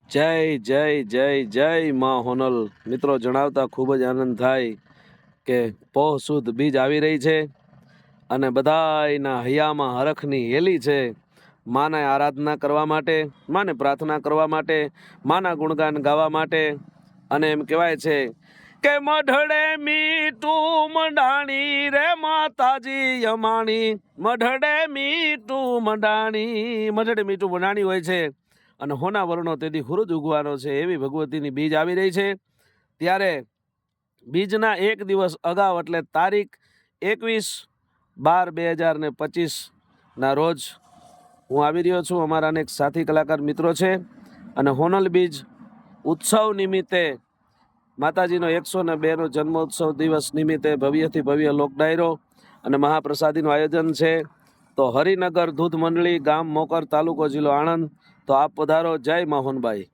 જય જય જય જય માં હોનલ. મિત્રો જણાવતા ખૂબ જ આનંદ થાય કે પોહ સુદ બીજ આવી રહી છે અને બધાયના હૈયામાં હરખની હેલી છે. માને આરાધના કરવા માટે, માને પ્રાર્થના કરવા માટે, માના ગુણગાન ગાવા માટે. અને એમ કહેવાય છે કે મઢડે મીઠું મંડાણી રે માતાજી અમાણી, મઢડે મીઠું મંડાણી. મઢડે મીઠું મંડાણી હોય છે અને હોના વર્ણો તેથી હુરુજ ઉગવાનો છે એવી ભગવતીની બીજ આવી રહી છે. ત્યારે બીજના એક દિવસ અગાઉ એટલે તારીખ 21/12/2025 રોજ હું આવી રહ્યો છું. અમારા અનેક સાથી કલાકાર મિત્રો છે અને હોનલ બીજ ઉત્સવ નિમિત્તે માતાજીનો 102નો જન્મોત્સવ દિવસ નિમિત્તે ભવ્યથી ભવ્ય લોક ડાયરો અને મહાપ્રસાદીનું આયોજન છે. તો હરિનગર દૂધ મંડળી, ગામ મોકર, તાલુકો જિલ્લો આણંદ. તો આપ પધારો. જય મોહનભાઈ.